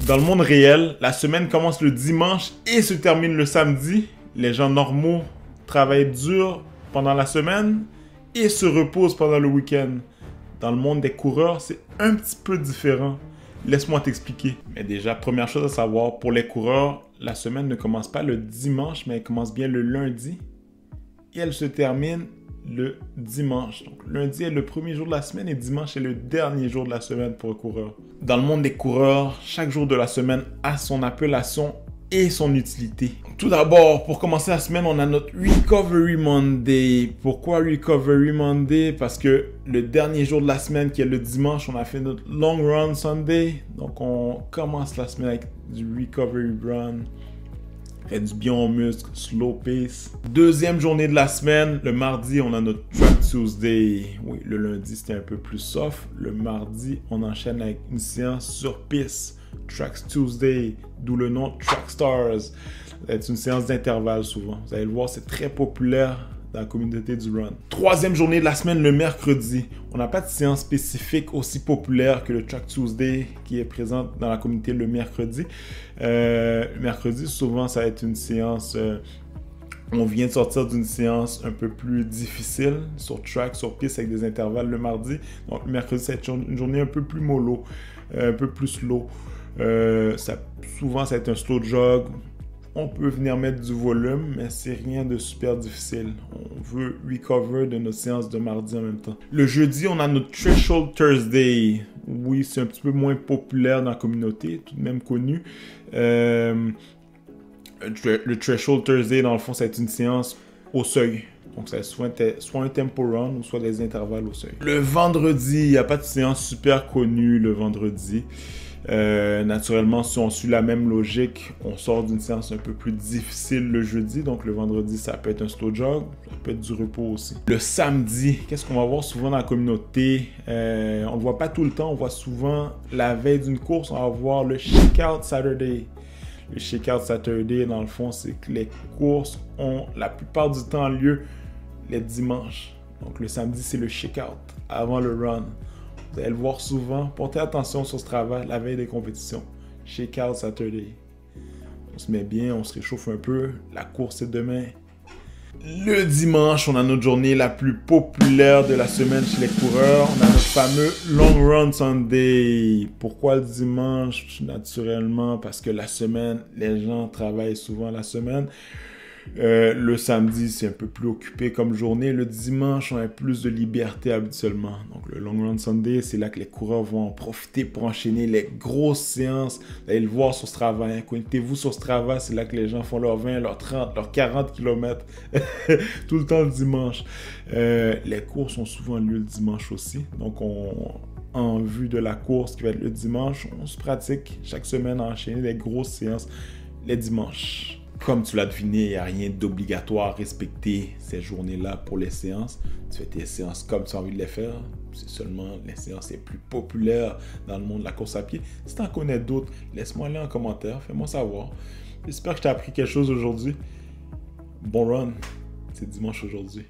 Dans le monde réel, la semaine commence le dimanche et se termine le samedi. Les gens normaux travaillent dur pendant la semaine et se reposent pendant le week-end. Dans le monde des coureurs, c'est un petit peu différent. Laisse-moi t'expliquer. Mais déjà, première chose à savoir, pour les coureurs, la semaine ne commence pas le dimanche, mais elle commence bien le lundi. Et elle se termine le dimanche. Donc, lundi est le premier jour de la semaine et dimanche est le dernier jour de la semaine pour le coureur. Dans le monde des coureurs, chaque jour de la semaine a son appellation et son utilité. Tout d'abord, pour commencer la semaine, on a notre Recovery Monday. Pourquoi Recovery Monday? Parce que le dernier jour de la semaine, qui est le dimanche, on a fait notre Long Run Sunday. Donc, on commence la semaine avec du Recovery Run. Fait du bien aux muscles, slow pace. Deuxième journée de la semaine, le mardi, on a notre Track Tuesday. Oui, le lundi, c'était un peu plus soft. Le mardi, on enchaîne avec une séance sur piste. Track Tuesday, d'où le nom Track Stars. C'est une séance d'intervalle souvent. Vous allez le voir, c'est très populaire dans la communauté du run. Troisième journée de la semaine, le mercredi. On n'a pas de séance spécifique aussi populaire que le Track Tuesday qui est présente dans la communauté le mercredi. Le mercredi, souvent, ça va être une séance... on vient de sortir d'une séance un peu plus difficile sur track, sur piste avec des intervalles le mardi. Donc, le mercredi, ça va être une journée un peu plus mollo, un peu plus slow. Souvent, ça va être un slow jog. On peut venir mettre du volume, mais c'est rien de super difficile. On veut recover de notre séance de mardi en même temps. Le jeudi, on a notre Threshold Thursday. Oui, c'est un petit peu moins populaire dans la communauté, tout de même connu. Le Threshold Thursday, dans le fond, c'est une séance au seuil. Donc, ça va soit un tempo run ou soit des intervalles au seuil. Le vendredi, il n'y a pas de séance super connue le vendredi. Naturellement, si on suit la même logique, on sort d'une séance un peu plus difficile le jeudi. Donc, le vendredi, ça peut être un slow jog, ça peut être du repos aussi. Le samedi, qu'est-ce qu'on va voir souvent dans la communauté? On ne le voit pas tout le temps, on voit souvent la veille d'une course, on va voir le Shakeout Saturday. Le Shakeout Saturday, dans le fond, c'est que les courses ont la plupart du temps lieu les dimanches. Donc, le samedi, c'est le Shakeout avant le run. Vous allez le voir souvent. Portez attention sur ce travail la veille des compétitions. Shakeout Saturday. On se met bien, on se réchauffe un peu. La course est demain. Le dimanche, on a notre journée la plus populaire de la semaine chez les coureurs. On a notre fameux Long Run Sunday. Pourquoi le dimanche? Naturellement, parce que la semaine, les gens travaillent souvent la semaine. Le samedi, c'est un peu plus occupé comme journée. Le dimanche, on a plus de liberté habituellement. Donc, le Long Run Sunday, c'est là que les coureurs vont en profiter pour enchaîner les grosses séances. Vous allez le voir sur Strava. Connectez-vous sur Strava, c'est là que les gens font leurs 20, leurs 30, leurs 40 km. Tout le temps le dimanche. Les courses ont souvent lieu le dimanche aussi. Donc, en vue de la course qui va être le dimanche, on se pratique chaque semaine à enchaîner des grosses séances les dimanches. Comme tu l'as deviné, il n'y a rien d'obligatoire à respecter ces journées-là pour les séances. Tu fais tes séances comme tu as envie de les faire. C'est seulement les séances les plus populaires dans le monde de la course à pied. Si tu en connais d'autres, laisse-moi les en commentaire. Fais-moi savoir. J'espère que je t'ai appris quelque chose aujourd'hui. Bon run. C'est dimanche aujourd'hui.